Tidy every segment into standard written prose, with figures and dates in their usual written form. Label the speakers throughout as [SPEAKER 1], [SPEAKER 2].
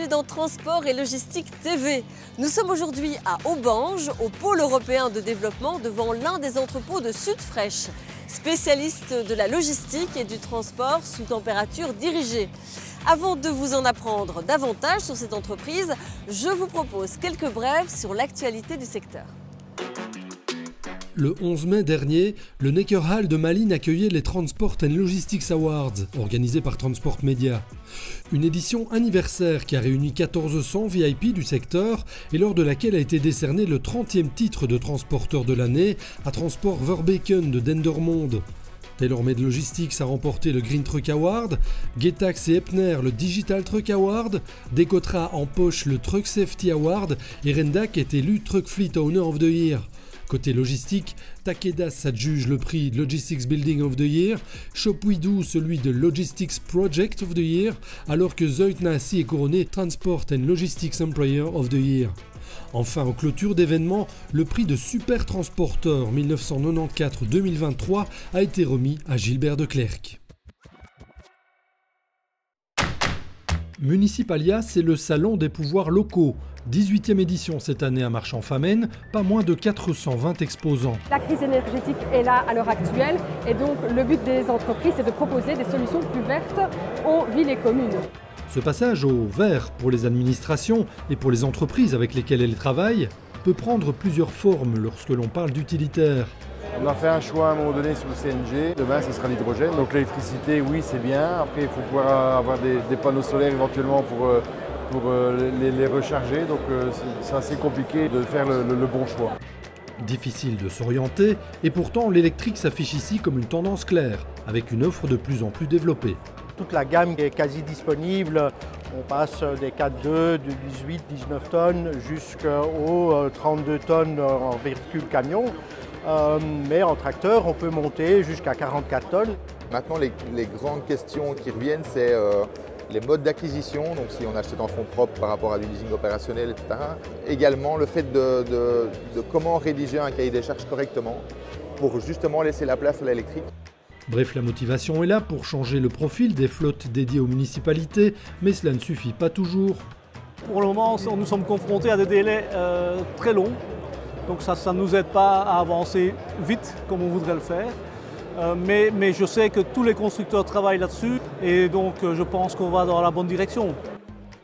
[SPEAKER 1] bienvenue dans Transport et Logistique TV. Nous sommes aujourd'hui à Aubange, au pôle européen de développement, devant l'un des entrepôts de Südfresh, spécialiste de la logistique et du transport sous température dirigée. Avant de vous en apprendre davantage sur cette entreprise, je vous propose quelques brèves sur l'actualité du secteur.
[SPEAKER 2] Le 11 mai dernier, le Necker Hall de Malines accueillait les Transport and Logistics Awards, organisés par Transport Media. Une édition anniversaire qui a réuni 1400 VIP du secteur et lors de laquelle a été décerné le 30e titre de transporteur de l'année à Transport Verbeken de Dendermonde. TaylorMade Logistics a remporté le Green Truck Award, Getax et Epner le Digital Truck Award, Decotra en poche le Truck Safety Award et Rendac est élu Truck Fleet Owner of the Year. Côté logistique, Takeda s'adjuge le prix Logistics Building of the Year, Shopwidoo celui de Logistics Project of the Year, alors que Zoïtnasi est couronné Transport and Logistics Employer of the Year. Enfin, en clôture d'événement, le prix de Super Transporteur 1994-2023 a été remis à Gilbert de Clercq. Municipalia, c'est le salon des pouvoirs locaux. 18e édition cette année à Marchand-Famenne, pas moins de 420 exposants.
[SPEAKER 3] La crise énergétique est là à l'heure actuelle et donc le but des entreprises c'est de proposer des solutions plus vertes aux villes et communes.
[SPEAKER 2] Ce passage au vert pour les administrations et pour les entreprises avec lesquelles elles travaillent peut prendre plusieurs formes lorsque l'on parle d'utilitaire.
[SPEAKER 4] On a fait un choix à un moment donné sur le CNG, demain ce sera l'hydrogène. Donc l'électricité, oui c'est bien, après il faut pouvoir avoir des panneaux solaires éventuellement pour les recharger, donc c'est assez compliqué de faire le bon choix.
[SPEAKER 2] Difficile de s'orienter et pourtant l'électrique s'affiche ici comme une tendance claire, avec une offre de plus en plus développée.
[SPEAKER 5] Toute la gamme est quasi disponible, on passe des 4.2, de 18, 19 tonnes jusqu'aux 32 tonnes en véhicule camion. Mais en tracteur, on peut monter jusqu'à 44 tonnes.
[SPEAKER 6] Maintenant, les grandes questions qui reviennent, c'est les modes d'acquisition, donc si on achète en fonds propres par rapport à du leasing opérationnel, etc. Également, le fait de comment rédiger un cahier des charges correctement pour justement laisser la place à l'électrique.
[SPEAKER 2] Bref, la motivation est là pour changer le profil des flottes dédiées aux municipalités, mais cela ne suffit pas toujours.
[SPEAKER 7] Pour le moment, nous sommes confrontés à des délais très longs. Donc ça ne nous aide pas à avancer vite comme on voudrait le faire. Mais je sais que tous les constructeurs travaillent là-dessus et donc je pense qu'on va dans la bonne direction.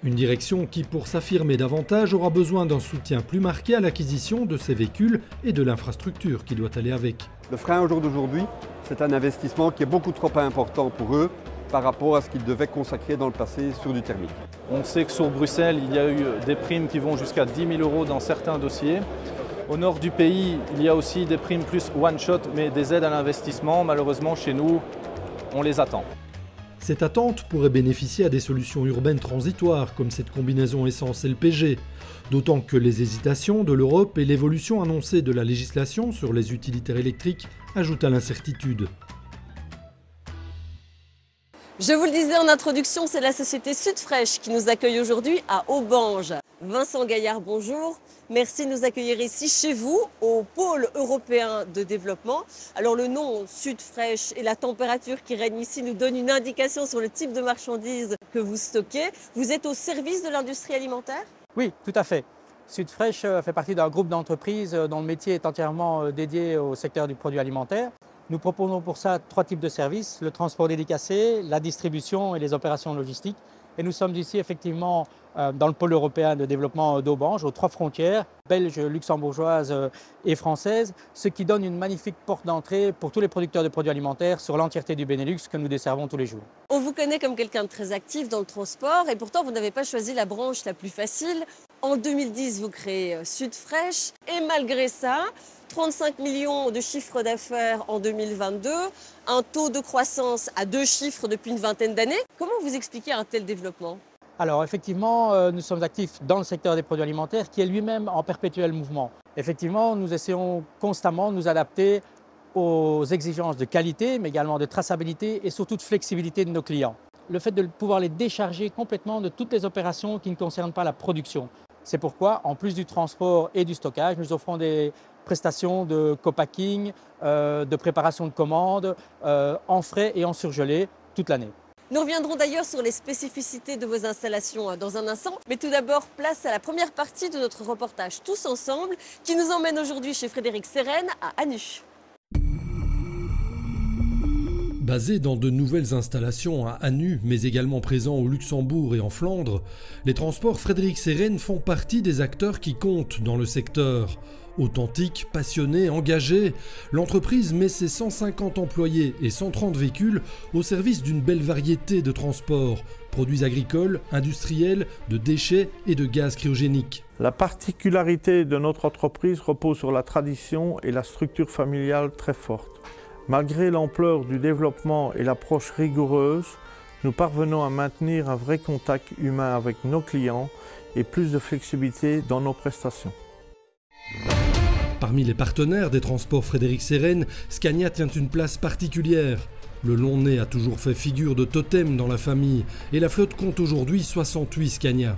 [SPEAKER 2] Une direction qui, pour s'affirmer davantage, aura besoin d'un soutien plus marqué à l'acquisition de ces véhicules et de l'infrastructure qui doit aller avec.
[SPEAKER 8] Le frein au jour d'aujourd'hui, c'est un investissement qui est beaucoup trop important pour eux par rapport à ce qu'ils devaient consacrer dans le passé sur du thermique.
[SPEAKER 9] On sait que sur Bruxelles, il y a eu des primes qui vont jusqu'à 10 000 € dans certains dossiers. Au nord du pays, il y a aussi des primes plus one-shot, mais des aides à l'investissement. Malheureusement, chez nous, on les attend.
[SPEAKER 2] Cette attente pourrait bénéficier à des solutions urbaines transitoires, comme cette combinaison essence-LPG. D'autant que les hésitations de l'Europe et l'évolution annoncée de la législation sur les utilitaires électriques ajoutent à l'incertitude.
[SPEAKER 1] Je vous le disais en introduction, c'est la société Südfresh qui nous accueille aujourd'hui à Aubange. Vincent Gaillard, bonjour. Merci de nous accueillir ici chez vous, au pôle européen de développement. Alors le nom Südfresh et la température qui règne ici nous donnent une indication sur le type de marchandises que vous stockez. Vous êtes au service de l'industrie alimentaire ?
[SPEAKER 10] Oui, tout à fait. Südfresh fait partie d'un groupe d'entreprises dont le métier est entièrement dédié au secteur du produit alimentaire. Nous proposons pour ça 3 types de services, le transport dédicacé, la distribution et les opérations logistiques. Et nous sommes ici effectivement dans le pôle européen de développement d'Aubange, aux 3 frontières, belges, luxembourgeoises et françaises, ce qui donne une magnifique porte d'entrée pour tous les producteurs de produits alimentaires sur l'entièreté du Benelux que nous desservons tous les jours.
[SPEAKER 1] On vous connaît comme quelqu'un de très actif dans le transport et pourtant vous n'avez pas choisi la branche la plus facile. En 2010, vous créez Südfresh et malgré ça, 35 millions de chiffre d'affaires en 2022, un taux de croissance à 2 chiffres depuis une vingtaine d'années. Comment vous expliquez un tel développement ?
[SPEAKER 10] Alors effectivement, nous sommes actifs dans le secteur des produits alimentaires qui est lui-même en perpétuel mouvement. Effectivement, nous essayons constamment de nous adapter aux exigences de qualité, mais également de traçabilité et surtout de flexibilité de nos clients. Le fait de pouvoir les décharger complètement de toutes les opérations qui ne concernent pas la production. C'est pourquoi, en plus du transport et du stockage, nous offrons des prestations de co-packing, de préparation de commandes, en frais et en surgelé toute l'année.
[SPEAKER 1] Nous reviendrons d'ailleurs sur les spécificités de vos installations dans un instant. Mais tout d'abord, place à la première partie de notre reportage Tous ensemble qui nous emmène aujourd'hui chez Frédéric Seren à Anu.
[SPEAKER 2] Basés dans de nouvelles installations à Anu, mais également présents au Luxembourg et en Flandre, les transports Frédéric Seren font partie des acteurs qui comptent dans le secteur. Authentique, passionnée, engagée, l'entreprise met ses 150 employés et 130 véhicules au service d'une belle variété de transports, produits agricoles, industriels, de déchets et de gaz cryogéniques.
[SPEAKER 11] La particularité de notre entreprise repose sur la tradition et la structure familiale très forte. Malgré l'ampleur du développement et l'approche rigoureuse, nous parvenons à maintenir un vrai contact humain avec nos clients et plus de flexibilité dans nos prestations.
[SPEAKER 2] Parmi les partenaires des transports Frédéric Seren, Scania tient une place particulière. Le long nez a toujours fait figure de totem dans la famille et la flotte compte aujourd'hui 68 Scania.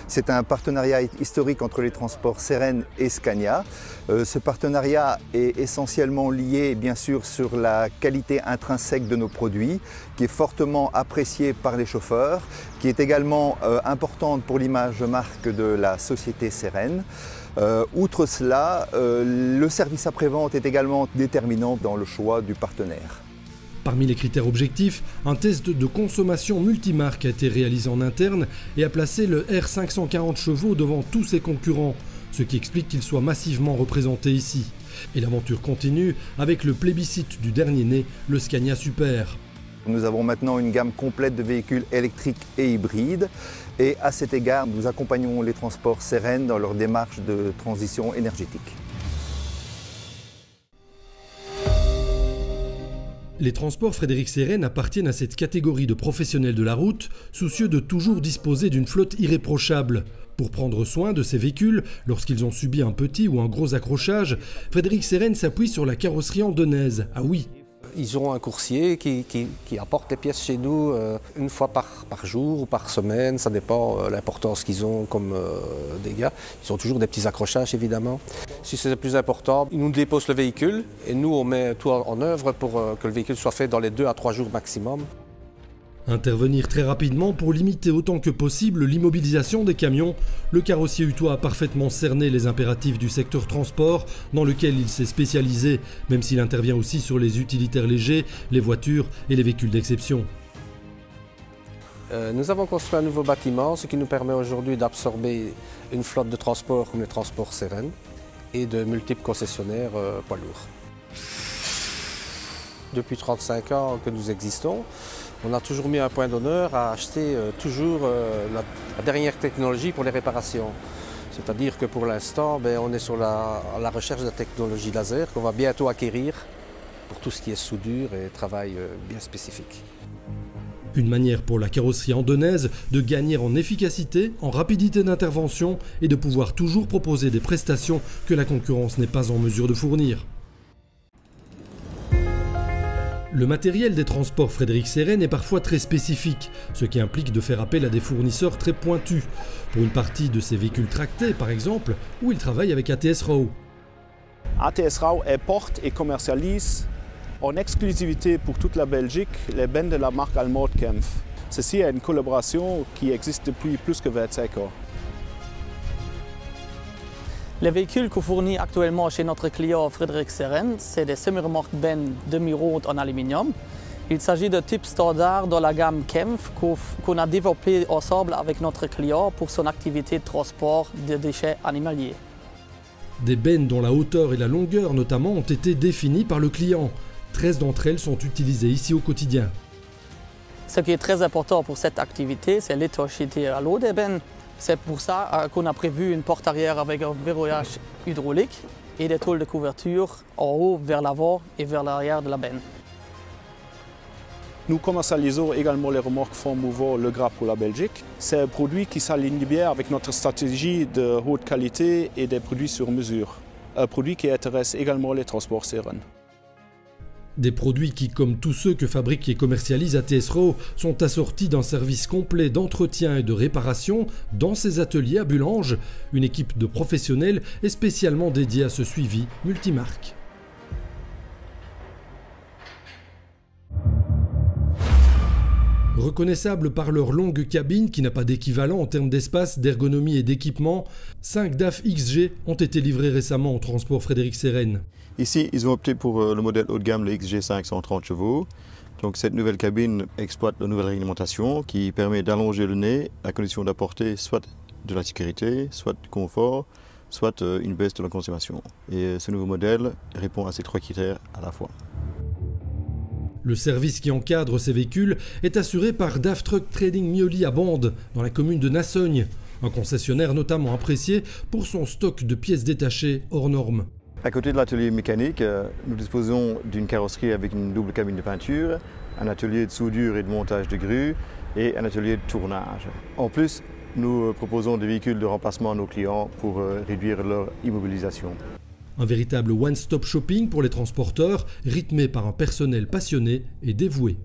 [SPEAKER 12] C'est un partenariat historique entre les transports Seren et Scania. Ce partenariat est essentiellement lié bien sûr sur la qualité intrinsèque de nos produits, qui est fortement appréciée par les chauffeurs, qui est également importante pour l'image de marque de la société Seren. Outre cela, le service après-vente est également déterminant dans le choix du partenaire.
[SPEAKER 2] Parmi les critères objectifs, un test de consommation multimarque a été réalisé en interne et a placé le R540 chevaux devant tous ses concurrents, ce qui explique qu'il soit massivement représenté ici. Et l'aventure continue avec le plébiscite du dernier né, le Scania Super.
[SPEAKER 12] Nous avons maintenant une gamme complète de véhicules électriques et hybrides et à cet égard, nous accompagnons les transports Seren dans leur démarche de transition énergétique.
[SPEAKER 2] Les transports Frédéric Seren appartiennent à cette catégorie de professionnels de la route, soucieux de toujours disposer d'une flotte irréprochable. Pour prendre soin de ces véhicules, lorsqu'ils ont subi un petit ou un gros accrochage, Frédéric Seren s'appuie sur la carrosserie andenaise. Ah oui!
[SPEAKER 13] Ils ont un coursier qui apporte les pièces chez nous une fois par jour ou par semaine, ça dépend de l'importance qu'ils ont comme dégâts. Ils ont toujours des petits accrochages évidemment. Si c'est le plus important, ils nous déposent le véhicule et nous on met tout en œuvre pour que le véhicule soit fait dans les 2 à 3 jours maximum.
[SPEAKER 2] Intervenir très rapidement pour limiter autant que possible l'immobilisation des camions, le carrossier utois a parfaitement cerné les impératifs du secteur transport dans lequel il s'est spécialisé, même s'il intervient aussi sur les utilitaires légers, les voitures et les véhicules d'exception.
[SPEAKER 13] Nous avons construit un nouveau bâtiment, ce qui nous permet aujourd'hui d'absorber une flotte de transport comme les transports Seren et de multiples concessionnaires poids lourds. Depuis 35 ans que nous existons, on a toujours mis un point d'honneur à acheter toujours la dernière technologie pour les réparations. C'est-à-dire que pour l'instant, on est sur la recherche de la technologie laser qu'on va bientôt acquérir pour tout ce qui est soudure et travail bien spécifique.
[SPEAKER 2] Une manière pour la carrosserie andenaise de gagner en efficacité, en rapidité d'intervention et de pouvoir toujours proposer des prestations que la concurrence n'est pas en mesure de fournir. Le matériel des transports Frédéric Seren est parfois très spécifique, ce qui implique de faire appel à des fournisseurs très pointus. Pour une partie de ces véhicules tractés, par exemple, où il travaille avec ATS Rau.
[SPEAKER 14] ATS Rau importe et commercialise en exclusivité pour toute la Belgique les bennes de la marque allemande Kempf. Ceci est une collaboration qui existe depuis plus que 25 ans.
[SPEAKER 15] Les véhicules qu'on fournit actuellement chez notre client Frédéric Seren, c'est des semi-remorques bennes demi-rondes en aluminium. Il s'agit de type standard dans la gamme Kempf qu'on a développé ensemble avec notre client pour son activité de transport de déchets animaliers.
[SPEAKER 2] Des bennes dont la hauteur et la longueur notamment ont été définies par le client. 13 d'entre elles sont utilisées ici au quotidien.
[SPEAKER 15] Ce qui est très important pour cette activité, c'est l'étanchéité à l'eau des bennes. C'est pour ça qu'on a prévu une porte arrière avec un verrouillage hydraulique et des tôles de couverture en haut vers l'avant et vers l'arrière de la benne.
[SPEAKER 14] Nous commercialisons également les remorques fond mouvant Le Gras pour la Belgique. C'est un produit qui s'aligne bien avec notre stratégie de haute qualité et des produits sur mesure. Un produit qui intéresse également les transports Seren.
[SPEAKER 2] Des produits qui, comme tous ceux que fabrique et commercialise ATS Rau, sont assortis d'un service complet d'entretien et de réparation dans ses ateliers à Bulange. Une équipe de professionnels est spécialement dédiée à ce suivi multimarque. Reconnaissables par leur longue cabine qui n'a pas d'équivalent en termes d'espace, d'ergonomie et d'équipement, 5 DAF XG ont été livrés récemment au transport Frédéric Seren.
[SPEAKER 16] Ici, ils ont opté pour le modèle haut de gamme, le XG 530 chevaux. Donc cette nouvelle cabine exploite la nouvelle réglementation qui permet d'allonger le nez à condition d'apporter soit de la sécurité, soit du confort, soit une baisse de la consommation. Et ce nouveau modèle répond à ces 3 critères à la fois.
[SPEAKER 2] Le service qui encadre ces véhicules est assuré par DAF Truck Trading Mioli à Bande, dans la commune de Nassogne, un concessionnaire notamment apprécié pour son stock de pièces détachées hors normes.
[SPEAKER 16] À côté de l'atelier mécanique, nous disposons d'une carrosserie avec une double cabine de peinture, un atelier de soudure et de montage de grues et un atelier de tournage. En plus, nous proposons des véhicules de remplacement à nos clients pour réduire leur immobilisation.
[SPEAKER 2] Un véritable one-stop shopping pour les transporteurs, rythmé par un personnel passionné et dévoué.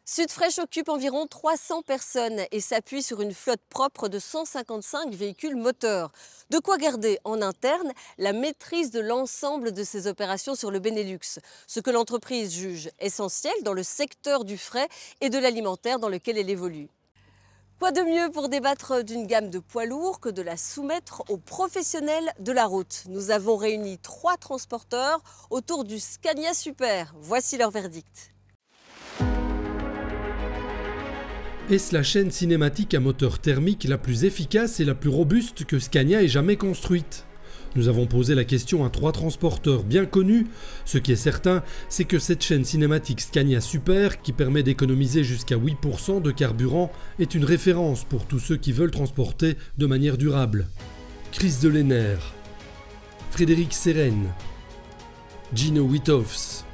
[SPEAKER 1] Sud-Fresh occupe environ 300 personnes et s'appuie sur une flotte propre de 155 véhicules moteurs. De quoi garder en interne la maîtrise de l'ensemble de ses opérations sur le Benelux, ce que l'entreprise juge essentiel dans le secteur du fret et de l'alimentaire dans lequel elle évolue. Quoi de mieux pour débattre d'une gamme de poids lourds que de la soumettre aux professionnels de la route? Nous avons réuni 3 transporteurs autour du Scania Super. Voici leur verdict.
[SPEAKER 2] Est-ce la chaîne cinématique à moteur thermique la plus efficace et la plus robuste que Scania ait jamais construite? Nous avons posé la question à 3 transporteurs bien connus. Ce qui est certain, c'est que cette chaîne cinématique Scania Super, qui permet d'économiser jusqu'à 8% de carburant, est une référence pour tous ceux qui veulent transporter de manière durable. Chris Delener, Frédéric Seren, Gino Witthoffs.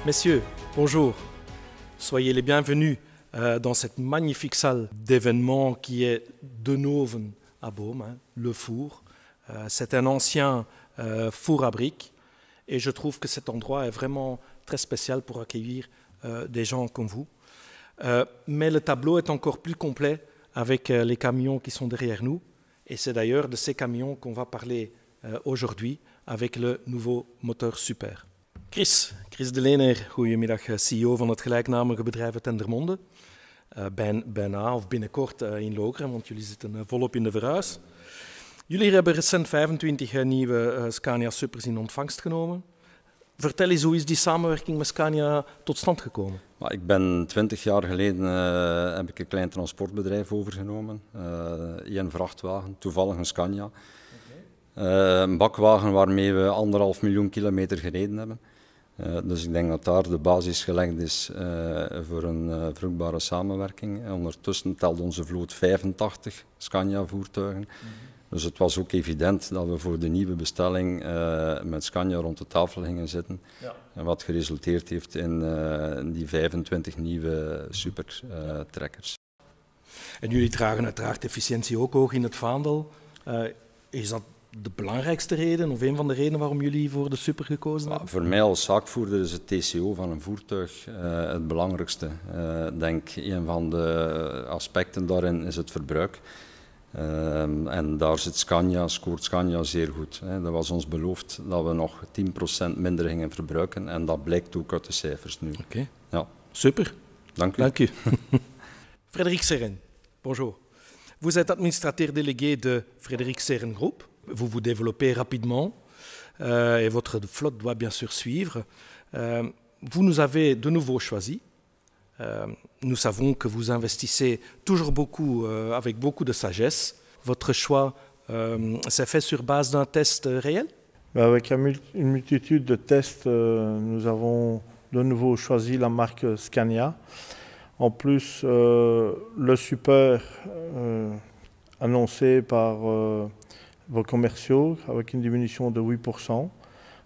[SPEAKER 17] Messieurs, bonjour. Soyez les bienvenus dans cette magnifique salle d'événements qui est De Noven à Beaume, le four. C'est un ancien four à briques et je trouve que cet endroit est vraiment très spécial pour accueillir des gens comme vous. Mais le tableau est encore plus complet avec les camions qui sont derrière nous et c'est d'ailleurs de ces camions qu'on va parler aujourd'hui avec le nouveau moteur Super. Chris Delener, goedemiddag, CEO van het gelijknamige bedrijf uit Dendermonde. Bijna of binnenkort in Lokeren, want jullie zitten volop in de verhuis. Jullie hebben recent 25 nieuwe Scania Supers in ontvangst genomen. Vertel eens, hoe is die samenwerking met Scania tot stand gekomen?
[SPEAKER 18] Ik ben 20 jaar geleden heb ik een klein transportbedrijf overgenomen. 1 vrachtwagen, toevallig een Scania. Een bakwagen waarmee we 1,5 miljoen kilometer gereden hebben. Dus ik denk dat daar de basis gelegd is voor een vruchtbare samenwerking. Ondertussen telt onze vloot 85 Scania-voertuigen. Dus het was ook evident dat we voor de nieuwe bestelling met Scania rond de tafel gingen zitten. Ja. En wat geresulteerd heeft in die 25 nieuwe supertrekkers.
[SPEAKER 17] En jullie dragen uiteraard efficiëntie ook hoog in het vaandel. Is dat de belangrijkste reden of een van de redenen waarom jullie voor de Super gekozen hebben?
[SPEAKER 18] Voor mij als zaakvoerder is het TCO van een voertuig het belangrijkste. Ik denk een van de aspecten daarin is het verbruik. En daar scoort Scania zeer goed. Dat was ons beloofd dat we nog 10% minder gingen verbruiken en dat blijkt ook uit de cijfers nu.
[SPEAKER 17] Oké. Ja. Super.
[SPEAKER 18] Dank u.
[SPEAKER 17] Dank u. Frédéric Seren, bonjour. Vous êtes administrateur délégué de Frédéric Seren Group. Vous vous développez rapidement et votre flotte doit bien sûr suivre. Vous nous avez de nouveau choisi. Nous savons que vous investissez toujours beaucoup, avec beaucoup de sagesse. Votre choix s'est fait sur base d'un test réel?
[SPEAKER 11] Avec une multitude de tests, nous avons de nouveau choisi la marque Scania. En plus, le Super annoncé par vos commerciaux avec une diminution de 8%.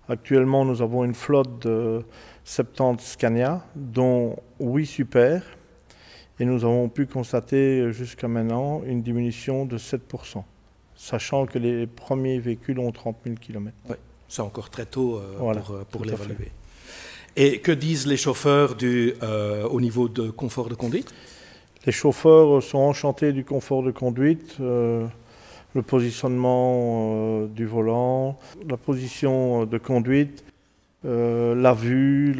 [SPEAKER 11] Actuellement, nous avons une flotte de 70 Scania, dont 8 Super, et nous avons pu constater jusqu'à maintenant une diminution de 7%, sachant que les premiers véhicules ont 30 000 km.
[SPEAKER 17] Oui, c'est encore très tôt
[SPEAKER 11] voilà,
[SPEAKER 17] pour l'évaluer. Et que disent les chauffeurs au niveau de confort de conduite?
[SPEAKER 11] Les chauffeurs sont enchantés du confort de conduite. Le positionnement du volant, la position de conduite, la vue,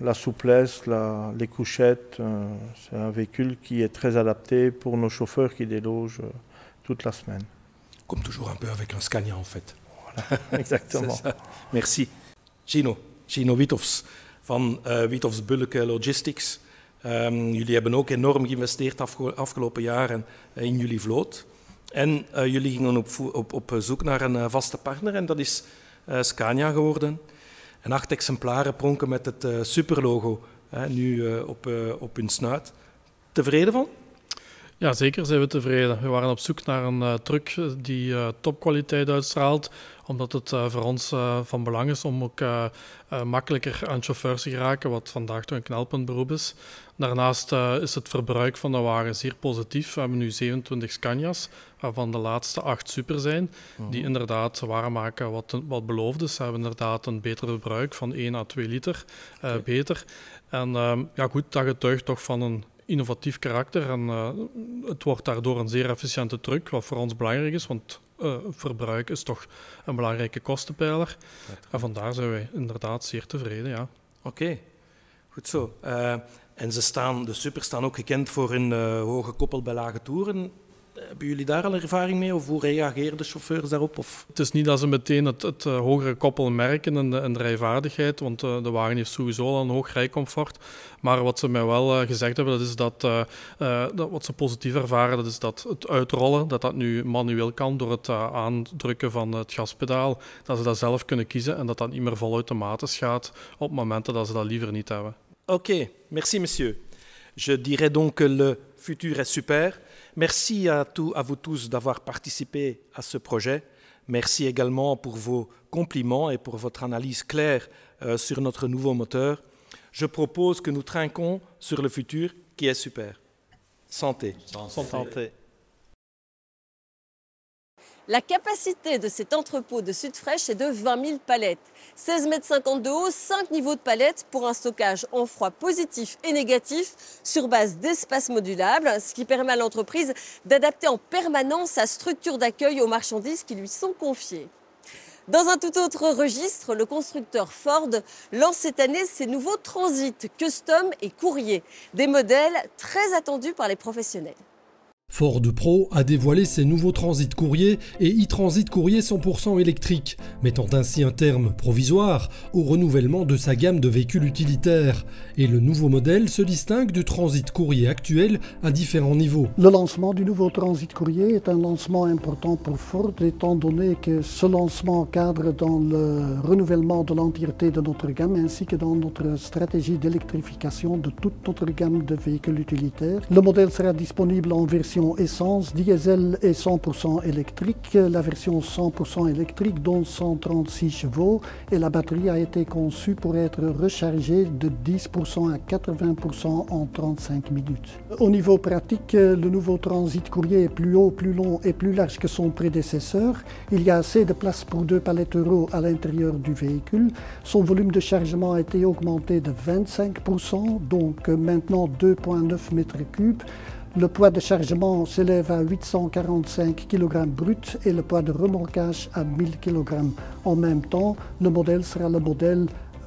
[SPEAKER 11] la souplesse, les couchettes. C'est un véhicule qui est très adapté pour nos chauffeurs qui délogent toute la semaine.
[SPEAKER 17] Comme toujours un peu avec un Scania en fait.
[SPEAKER 11] Voilà, exactement.
[SPEAKER 17] Merci. Gino Wiethoffs van Wiethoffs Bulleke Logistics. Jullie hebben ook enorm geïnvesteerd afgelopen jaren in jullie vloot. En jullie gingen op zoek naar een vaste partner en dat is Scania geworden. En 8 exemplaren pronken met het superlogo nu op hun snuit. Tevreden van?
[SPEAKER 2] Ja, zeker zijn we tevreden. We waren op zoek naar een truck die topkwaliteit uitstraalt, omdat het voor ons van belang is om ook makkelijker aan chauffeurs te geraken, wat vandaag toch een knelpuntberoep is. Daarnaast is het verbruik van de wagen zeer positief. We hebben nu 27 Scania's, waarvan de laatste 8 super zijn, die inderdaad waarmaken wat beloofd is. Ze hebben inderdaad een beter verbruik van 1 à 2 liter beter. En ja, goed, dat getuigt toch van een innovatief karakter en het wordt daardoor een zeer efficiënte truck, wat voor ons belangrijk is, want verbruik is toch een belangrijke kostenpijler. En vandaar zijn wij inderdaad zeer tevreden, ja.
[SPEAKER 17] Oké, goed zo. En de supers staan ook gekend voor hun hoge koppel bij lage toeren. Hebben jullie daar al ervaring mee of hoe reageren de chauffeurs daarop? Of?
[SPEAKER 2] Het is niet dat ze meteen het hogere koppel merken in de rijvaardigheid, want de wagen heeft sowieso al een hoog rijcomfort. Maar wat ze mij wel gezegd hebben, dat is dat wat ze positief ervaren, dat is dat het uitrollen, dat nu manueel kan door het aandrukken van het gaspedaal, dat ze dat zelf kunnen kiezen en dat dat niet meer volautomatisch gaat op momenten dat ze dat liever niet hebben.
[SPEAKER 17] Oké, merci monsieur. Je dirais donc que le futur est super. Merci à vous tous d'avoir participé à ce projet. Merci également pour vos compliments et pour votre analyse claire sur notre nouveau moteur. Je propose que nous trinquons sur le futur qui est super. Santé.
[SPEAKER 11] Santé.
[SPEAKER 1] La capacité de cet entrepôt de Südfresh est de 20 000 palettes. 16,50 m de haut, 5 niveaux de palettes pour un stockage en froid positif et négatif sur base d'espaces modulables, ce qui permet à l'entreprise d'adapter en permanence sa structure d'accueil aux marchandises qui lui sont confiées. Dans un tout autre registre, le constructeur Ford lance cette année ses nouveaux Transit, Custom et Courrier, des modèles très attendus par les professionnels.
[SPEAKER 2] Ford Pro a dévoilé ses nouveaux Transit Courrier et e-Transit Courrier 100% électrique, mettant ainsi un terme provisoire au renouvellement de sa gamme de véhicules utilitaires. Et le nouveau modèle se distingue du Transit Courrier actuel à différents niveaux.
[SPEAKER 19] Le lancement du nouveau Transit Courrier est un lancement important pour Ford, étant donné que ce lancement cadre dans le renouvellement de l'entièreté de notre gamme ainsi que dans notre stratégie d'électrification de toute notre gamme de véhicules utilitaires. Le modèle sera disponible en version essence, diesel et 100% électrique, la version 100% électrique dont 136 chevaux et la batterie a été conçue pour être rechargée de 10% à 80% en 35 minutes. Au niveau pratique, le nouveau Transit Courrier est plus haut, plus long et plus large que son prédécesseur. Il y a assez de place pour 2 palettes euros à l'intérieur du véhicule. Son volume de chargement a été augmenté de 25%, donc maintenant 2,9 m3. Le poids de chargement s'élève à 845 kg brut et le poids de remorquage à 1000 kg. En même temps, le modèle sera le modèle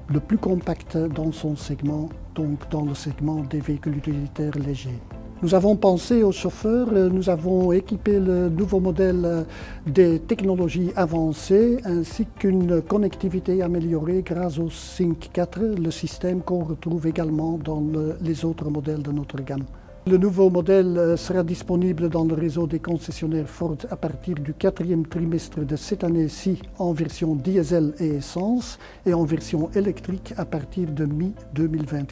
[SPEAKER 19] le plus compact dans son segment, donc dans le segment des véhicules utilitaires légers. Nous avons pensé aux chauffeurs, nous avons équipé le nouveau modèle des technologies avancées ainsi qu'une connectivité améliorée grâce au Sync 4, le système qu'on retrouve également dans les autres modèles de notre gamme. Le nouveau modèle sera disponible dans le réseau des concessionnaires Ford à partir du 4e trimestre de cette année-ci en version diesel et essence et en version électrique à partir de mi-2024.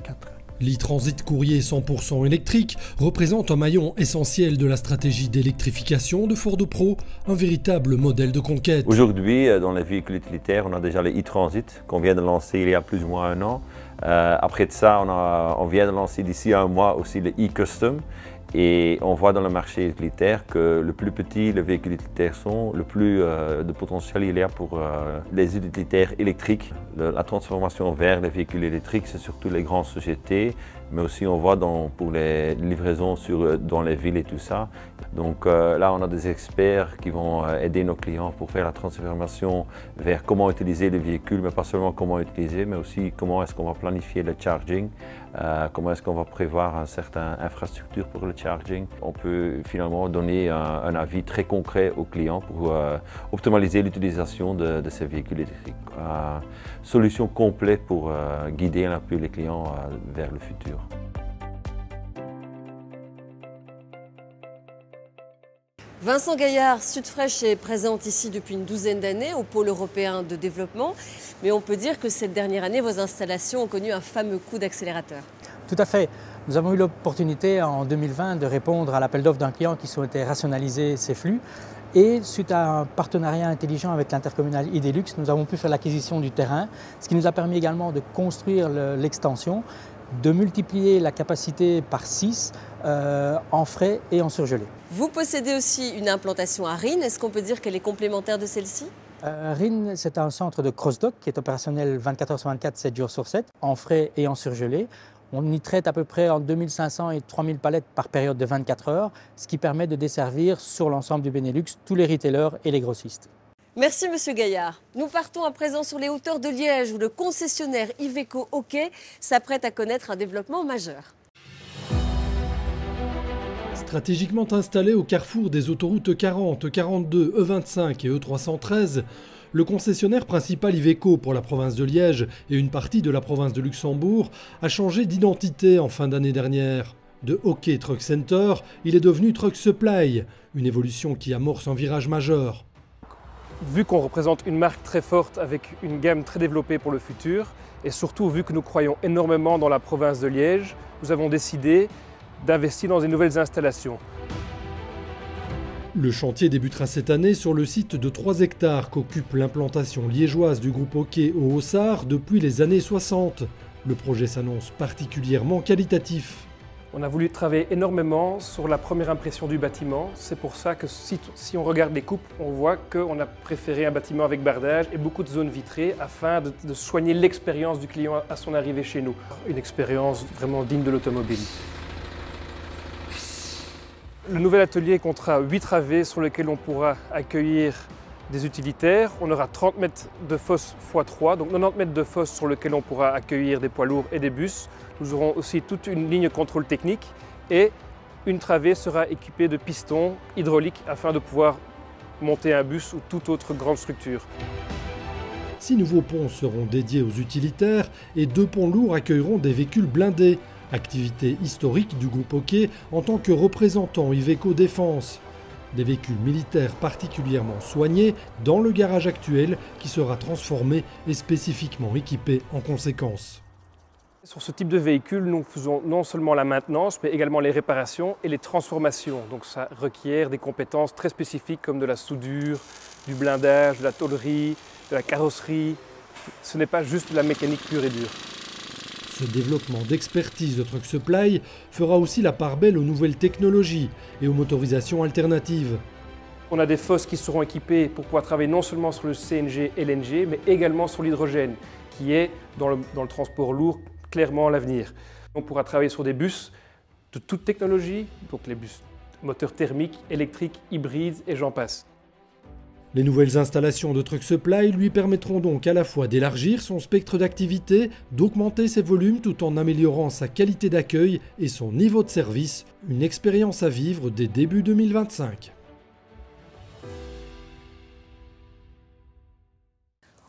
[SPEAKER 2] L'e-Transit Courrier 100% électrique représente un maillon essentiel de la stratégie d'électrification de Ford Pro, un véritable modèle de conquête.
[SPEAKER 20] Aujourd'hui, dans les véhicules utilitaires, on a déjà les e-Transit qu'on vient de lancer il y a plus ou moins 1 an. Après de ça, on vient de lancer d'ici 1 mois aussi le e-Custom. Et on voit dans le marché utilitaire que le plus petit les véhicules utilitaires sont, le plus de potentiel il y a pour les utilitaires électriques. La transformation vers les véhicules électriques, c'est surtout les grandes sociétés, mais aussi on voit pour les livraisons dans les villes et tout ça. Donc là, on a des experts qui vont aider nos clients pour faire la transformation vers comment utiliser les véhicules, mais pas seulement comment utiliser, mais aussi comment est-ce qu'on va planifier le charging, comment est-ce qu'on va prévoir une certaine infrastructure pour le charging. On peut finalement donner un avis très concret aux clients pour optimaliser l'utilisation de ces véhicules électriques. Solution complète pour guider un peu les clients vers le futur.
[SPEAKER 1] Vincent Gaillard, Südfresh est présente ici depuis une douzaine d'années au pôle européen de développement, mais on peut dire que cette dernière année, vos installations ont connu un fameux coup d'accélérateur.
[SPEAKER 10] Tout à fait. Nous avons eu l'opportunité en 2020 de répondre à l'appel d'offres d'un client qui souhaitait rationaliser ses flux. Et suite à un partenariat intelligent avec l'intercommunal Idelux, nous avons pu faire l'acquisition du terrain, ce qui nous a permis également de construire l'extension, de multiplier la capacité par 6 en frais et en surgelé.
[SPEAKER 1] Vous possédez aussi une implantation à Rhin. Est-ce qu'on peut dire qu'elle est complémentaire de celle-ci?
[SPEAKER 10] Rhin, c'est un centre de cross-dock qui est opérationnel 24 h sur 24, 7 jours sur 7, en frais et en surgelé. On y traite à peu près entre 2500 et 3000 palettes par période de 24 heures, ce qui permet de desservir sur l'ensemble du Benelux tous les retailers et les grossistes.
[SPEAKER 1] Merci Monsieur Gaillard. Nous partons à présent sur les hauteurs de Liège où le concessionnaire Iveco Hockey s'apprête à connaître un développement majeur.
[SPEAKER 2] Stratégiquement installé au carrefour des autoroutes 40, 42, E25 et E313, le concessionnaire principal Iveco pour la province de Liège et une partie de la province de Luxembourg a changé d'identité en fin d'année dernière. De Hockey Truck Center, il est devenu Truck Supply, une évolution qui amorce un virage majeur.
[SPEAKER 21] Vu qu'on représente une marque très forte avec une gamme très développée pour le futur, et surtout vu que nous croyons énormément dans la province de Liège, nous avons décidé d'investir dans des nouvelles installations.
[SPEAKER 2] Le chantier débutera cette année sur le site de 3 hectares qu'occupe l'implantation liégeoise du groupe Hockey au Haussard depuis les années 60. Le projet s'annonce particulièrement qualitatif.
[SPEAKER 21] On a voulu travailler énormément sur la première impression du bâtiment. C'est pour ça que si on regarde les coupes, on voit qu'on a préféré un bâtiment avec bardage et beaucoup de zones vitrées afin de soigner l'expérience du client à son arrivée chez nous. Une expérience vraiment digne de l'automobile. Le nouvel atelier comptera 8 travées sur lesquelles on pourra accueillir des utilitaires. On aura 30 mètres de fosse x3, donc 90 mètres de fosse sur lesquelles on pourra accueillir des poids lourds et des bus. Nous aurons aussi toute une ligne contrôle technique et une travée sera équipée de pistons hydrauliques afin de pouvoir monter un bus ou toute autre grande structure.
[SPEAKER 2] 6 nouveaux ponts seront dédiés aux utilitaires et 2 ponts lourds accueilleront des véhicules blindés. Activité historique du groupe Hockey en tant que représentant Iveco Défense. Des véhicules militaires particulièrement soignés dans le garage actuel qui sera transformé et spécifiquement équipé en conséquence.
[SPEAKER 21] Sur ce type de véhicule, nous faisons non seulement la maintenance, mais également les réparations et les transformations. Donc ça requiert des compétences très spécifiques comme de la soudure, du blindage, de la tôlerie, de la carrosserie. Ce n'est pas juste de la mécanique pure et dure.
[SPEAKER 2] Ce développement d'expertise de Truck Supply fera aussi la part belle aux nouvelles technologies et aux motorisations alternatives.
[SPEAKER 21] On a des fosses qui seront équipées pour pouvoir travailler non seulement sur le CNG, LNG, mais également sur l'hydrogène, qui est dans le transport lourd clairement l'avenir. On pourra travailler sur des bus de toute technologie, donc les bus moteurs thermiques, électriques, hybrides et j'en passe.
[SPEAKER 2] Les nouvelles installations de Truck Supply lui permettront donc à la fois d'élargir son spectre d'activité, d'augmenter ses volumes tout en améliorant sa qualité d'accueil et son niveau de service, une expérience à vivre dès début 2025.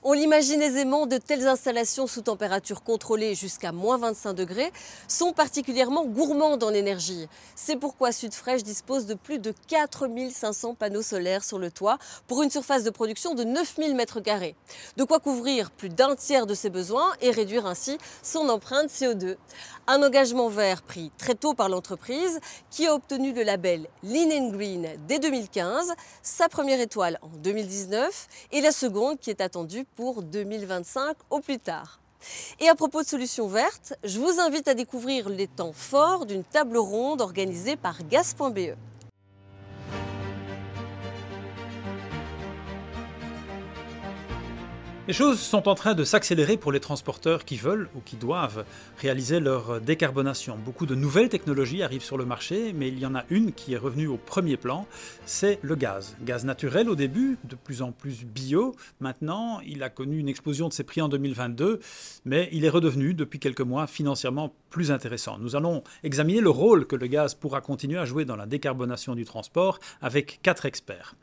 [SPEAKER 1] On l'imagine aisément, de telles installations sous température contrôlée jusqu'à moins 25 degrés sont particulièrement gourmandes en énergie. C'est pourquoi Südfresh dispose de plus de 4500 panneaux solaires sur le toit pour une surface de production de 9000 m². De quoi couvrir plus d'un tiers de ses besoins et réduire ainsi son empreinte CO2. Un engagement vert pris très tôt par l'entreprise qui a obtenu le label Lean & Green dès 2015, sa première étoile en 2019 et la seconde qui est attendue pour 2025 au plus tard. Et à propos de solutions vertes, je vous invite à découvrir les temps forts d'une table ronde organisée par Gaz.be.
[SPEAKER 3] Les choses sont en train de s'accélérer pour les transporteurs qui veulent ou qui doivent réaliser leur décarbonation. Beaucoup de nouvelles technologies arrivent sur le marché, mais il y en a une qui est revenue au premier plan, c'est le gaz. Gaz naturel au début, de plus en plus bio. Maintenant, il a connu une explosion de ses prix en 2022, mais il est redevenu depuis quelques mois financièrement plus intéressant. Nous allons examiner le rôle que le gaz pourra continuer à jouer dans la décarbonation du transport avec 4 experts.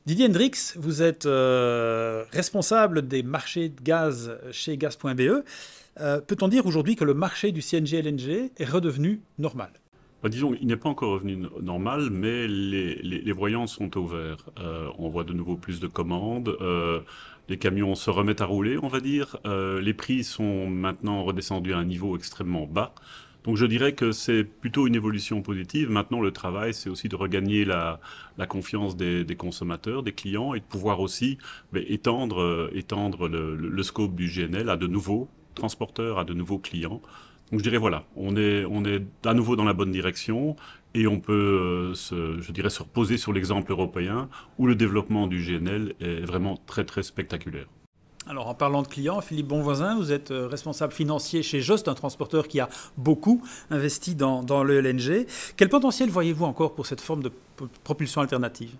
[SPEAKER 3] Didier Hendrix, vous êtes responsable des marchés de gaz chez Gaz.be. Peut-on dire aujourd'hui que le marché du CNG-LNG est redevenu normal ?
[SPEAKER 22] Disons, il n'est pas encore revenu normal, mais les voyants sont au vert. On voit de nouveau plus de commandes, les camions se remettent à rouler, on va dire. Les prix sont maintenant redescendus à un niveau extrêmement bas. Donc je dirais que c'est plutôt une évolution positive. Maintenant, le travail, c'est aussi de regagner la confiance des consommateurs, des clients, et de pouvoir aussi étendre le scope du GNL à de nouveaux transporteurs, à de nouveaux clients. Donc je dirais voilà, on est à nouveau dans la bonne direction et on peut, se reposer sur l'exemple européen où le développement du GNL est vraiment très très spectaculaire.
[SPEAKER 3] Alors en parlant de clients, Philippe Bonvoisin, vous êtes responsable financier chez Jost, un transporteur qui a beaucoup investi dans le LNG. Quel potentiel voyez-vous encore pour cette forme de propulsion alternative ?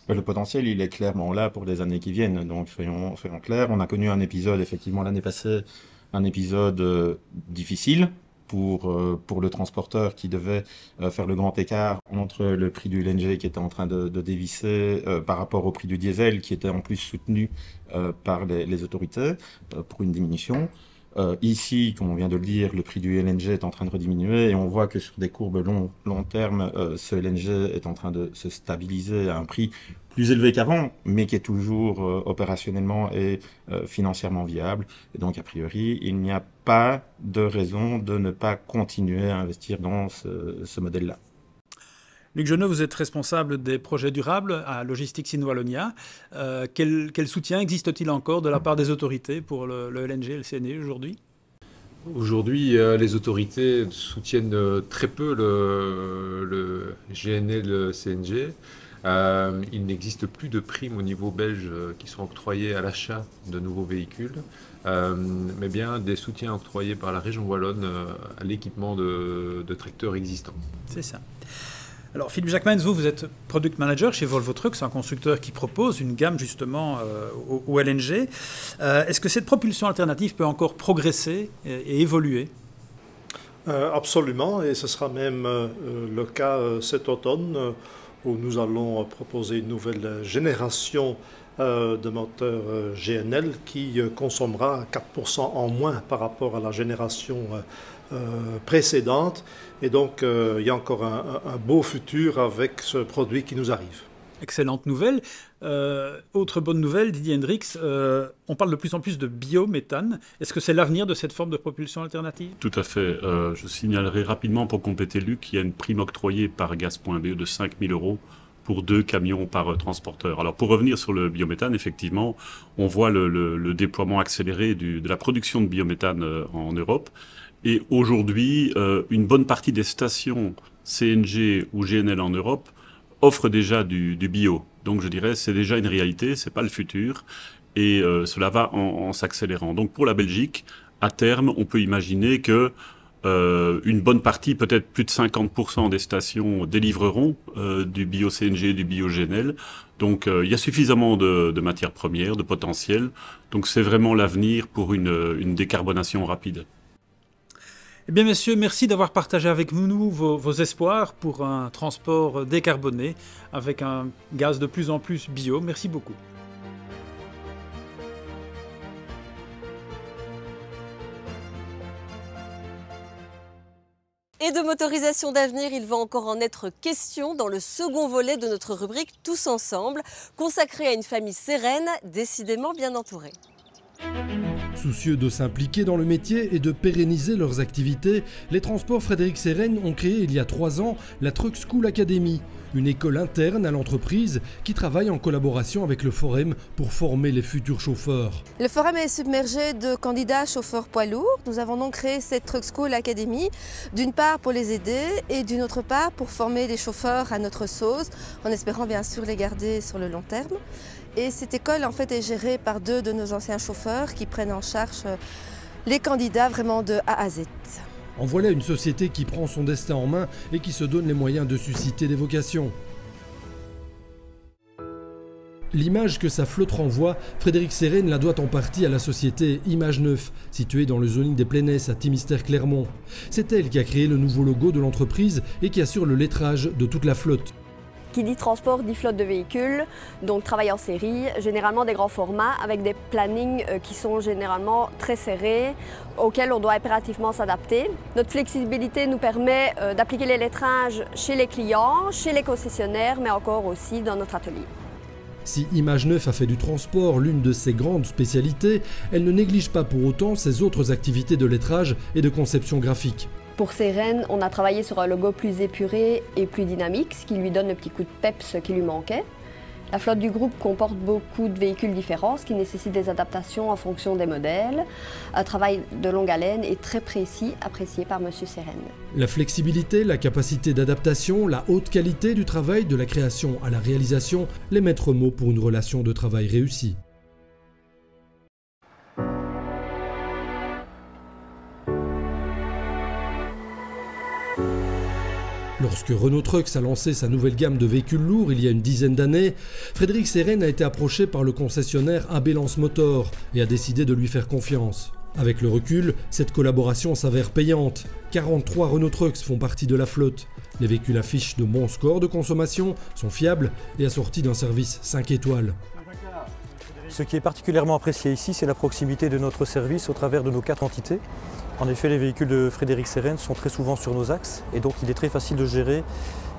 [SPEAKER 23] Le potentiel, il est clairement là pour les années qui viennent. Donc soyons clairs, on a connu un épisode, effectivement l'année passée, un épisode difficile pour le transporteur qui devait faire le grand écart entre le prix du LNG qui était en train de dévisser par rapport au prix du diesel qui était en plus soutenu par les autorités pour une diminution. Ici, comme on vient de le dire, le prix du LNG est en train de rediminuer et on voit que sur des courbes long terme, ce LNG est en train de se stabiliser à un prix plus élevé qu'avant, mais qui est toujours opérationnellement et financièrement viable. Et donc, a priori, il n'y a pas de raison de ne pas continuer à investir dans ce modèle-là.
[SPEAKER 3] Luc Geneux, vous êtes responsable des projets durables à Logistics in Wallonia. Quel soutien existe-t-il encore de la part des autorités pour le LNG et le CNG aujourd'hui ?
[SPEAKER 24] Aujourd'hui, les autorités soutiennent très peu le GNL et le CNG. Il n'existe plus de primes au niveau belge qui sont octroyées à l'achat de nouveaux véhicules, mais bien des soutiens octroyés par la région wallonne à l'équipement de tracteurs existants.
[SPEAKER 3] C'est ça. Alors Philippe Jacquemins, vous êtes product manager chez Volvo Trucks, un constructeur qui propose une gamme justement au LNG. Est-ce que cette propulsion alternative peut encore progresser et évoluer ?
[SPEAKER 25] Absolument, et ce sera même le cas cet automne où nous allons proposer une nouvelle génération de moteurs GNL qui consommera 4% en moins par rapport à la génération précédente. Et donc, il y a encore un beau futur avec ce produit qui nous arrive.
[SPEAKER 3] Excellente nouvelle. Autre bonne nouvelle, Didier Hendrix, on parle de plus en plus de biométhane. Est-ce que c'est l'avenir de cette forme de propulsion alternative ?
[SPEAKER 22] Tout à fait. Je signalerai rapidement pour compléter Luc qu'il y a une prime octroyée par Gaz.be de 5 000 € pour 2 camions par transporteur. Alors pour revenir sur le biométhane, effectivement, on voit le déploiement accéléré de la production de biométhane en Europe. Et aujourd'hui, une bonne partie des stations CNG ou GNL en Europe offrent déjà du bio. Donc je dirais c'est déjà une réalité, c'est pas le futur. Et cela va en s'accélérant. Donc pour la Belgique, à terme, on peut imaginer que une bonne partie, peut-être plus de 50% des stations délivreront du bio-CNG, du bio-GNL. Donc il y a suffisamment de matières premières, de potentiel. Donc c'est vraiment l'avenir pour une décarbonation rapide.
[SPEAKER 3] Eh bien, messieurs, merci d'avoir partagé avec nous vos espoirs pour un transport décarboné avec un gaz de plus en plus bio. Merci beaucoup.
[SPEAKER 1] Et de motorisation d'avenir, il va encore en être question dans le second volet de notre rubrique Tous ensemble, consacré à une famille sereine, décidément bien entourée.
[SPEAKER 2] Soucieux de s'impliquer dans le métier et de pérenniser leurs activités, les transports Frédéric Seren ont créé il y a 3 ans la Truck School Academy, une école interne à l'entreprise qui travaille en collaboration avec le Forum pour former les futurs chauffeurs.
[SPEAKER 26] Le Forum est submergé de candidats chauffeurs poids lourds. Nous avons donc créé cette Truck School Academy, d'une part pour les aider et d'une autre part pour former les chauffeurs à notre sauce, en espérant bien sûr les garder sur le long terme. Et cette école en fait est gérée par 2 de nos anciens chauffeurs qui prennent en charge les candidats vraiment de A à Z.
[SPEAKER 2] En voilà une société qui prend son destin en main et qui se donne les moyens de susciter des vocations. L'image que sa flotte renvoie, Frédéric Sérène la doit en partie à la société Image 9, située dans le zoning des Plaines à Thimister-Clermont. C'est elle qui a créé le nouveau logo de l'entreprise et qui assure le lettrage de toute la flotte.
[SPEAKER 4] Qui dit transport dit flotte de véhicules, donc travail en série, généralement des grands formats avec des plannings qui sont généralement très serrés, auxquels on doit impérativement s'adapter. Notre flexibilité nous permet d'appliquer les lettrages chez les clients, chez les concessionnaires, mais encore aussi dans notre atelier.
[SPEAKER 2] Si Image 9 a fait du transport l'une de ses grandes spécialités, elle ne néglige pas pour autant ses autres activités de lettrage et de conception graphique.
[SPEAKER 4] Pour Sérène, on a travaillé sur un logo plus épuré et plus dynamique, ce qui lui donne le petit coup de peps qui lui manquait. La flotte du groupe comporte beaucoup de véhicules différents, ce qui nécessite des adaptations en fonction des modèles. Un travail de longue haleine et très précis, apprécié par M. Sérène.
[SPEAKER 2] La flexibilité, la capacité d'adaptation, la haute qualité du travail, de la création à la réalisation, les maîtres mots pour une relation de travail réussie. Lorsque Renault Trucks a lancé sa nouvelle gamme de véhicules lourds il y a une dizaine d'années, Frédéric Sérène a été approché par le concessionnaire AB Lance Motor et a décidé de lui faire confiance. Avec le recul, cette collaboration s'avère payante. 43 Renault Trucks font partie de la flotte. Les véhicules affichent de bons scores de consommation, sont fiables et assortis d'un service 5 étoiles.
[SPEAKER 10] Ce qui est particulièrement apprécié ici, c'est la proximité de notre service au travers de nos 4 entités. En effet, les véhicules de Frédéric Sérène sont très souvent sur nos axes et donc il est très facile de gérer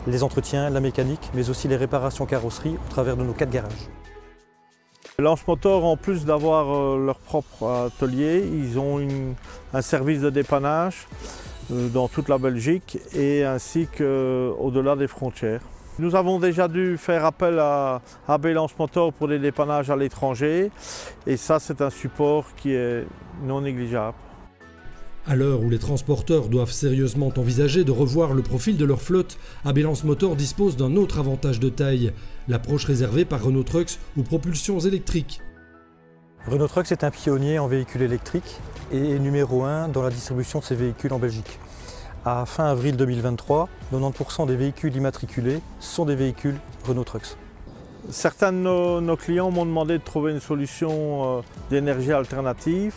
[SPEAKER 10] les entretiens, la mécanique, mais aussi les réparations carrosserie au travers de nos 4 garages.
[SPEAKER 11] Lance Motor, en plus d'avoir leur propre atelier, ils ont un service de dépannage dans toute la Belgique et ainsi qu'au-delà des frontières. Nous avons déjà dû faire appel à AB Lance Motor pour des dépannages à l'étranger et ça c'est un support qui est non négligeable.
[SPEAKER 2] À l'heure où les transporteurs doivent sérieusement envisager de revoir le profil de leur flotte, AB Lance Motor dispose d'un autre avantage de taille, l'approche réservée par Renault Trucks aux propulsions électriques.
[SPEAKER 10] Renault Trucks est un pionnier en véhicules électriques et est numéro 1 dans la distribution de ces véhicules en Belgique. À fin avril 2023, 90% des véhicules immatriculés sont des véhicules Renault Trucks.
[SPEAKER 11] Certains de nos clients m'ont demandé de trouver une solution d'énergie alternative.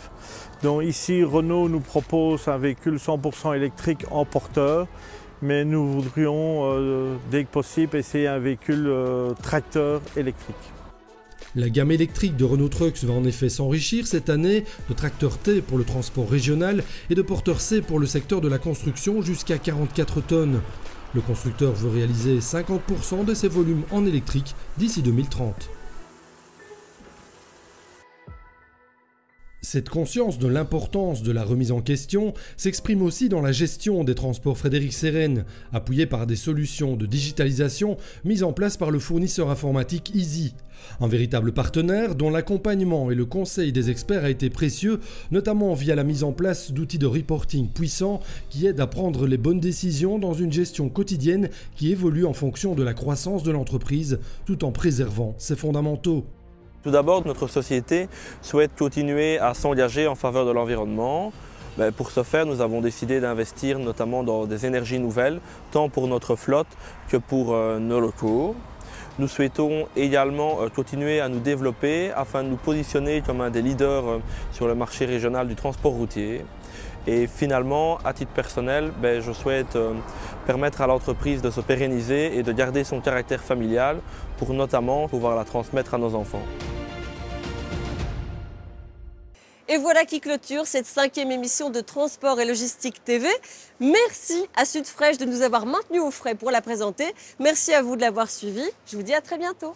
[SPEAKER 11] Donc ici, Renault nous propose un véhicule 100% électrique en porteur, mais nous voudrions, dès que possible, essayer un véhicule tracteur électrique.
[SPEAKER 2] La gamme électrique de Renault Trucks va en effet s'enrichir cette année de tracteurs T pour le transport régional et de porteurs C pour le secteur de la construction jusqu'à 44 tonnes. Le constructeur veut réaliser 50% de ses volumes en électrique d'ici 2030. Cette conscience de l'importance de la remise en question s'exprime aussi dans la gestion des transports Frédéric Sérène, appuyée par des solutions de digitalisation mises en place par le fournisseur informatique Easy. Un véritable partenaire dont l'accompagnement et le conseil des experts a été précieux, notamment via la mise en place d'outils de reporting puissants qui aident à prendre les bonnes décisions dans une gestion quotidienne qui évolue en fonction de la croissance de l'entreprise tout en préservant ses fondamentaux.
[SPEAKER 5] Tout d'abord, notre société souhaite continuer à s'engager en faveur de l'environnement. Pour ce faire, nous avons décidé d'investir notamment dans des énergies nouvelles, tant pour notre flotte que pour nos locaux. Nous souhaitons également continuer à nous développer afin de nous positionner comme un des leaders sur le marché régional du transport routier. Et finalement, à titre personnel, je souhaite permettre à l'entreprise de se pérenniser et de garder son caractère familial pour notamment pouvoir la transmettre à nos enfants.
[SPEAKER 1] Et voilà qui clôture cette 5e émission de Transport et Logistique TV. Merci à Sud Fresh de nous avoir maintenus au frais pour la présenter. Merci à vous de l'avoir suivi. Je vous dis à très bientôt.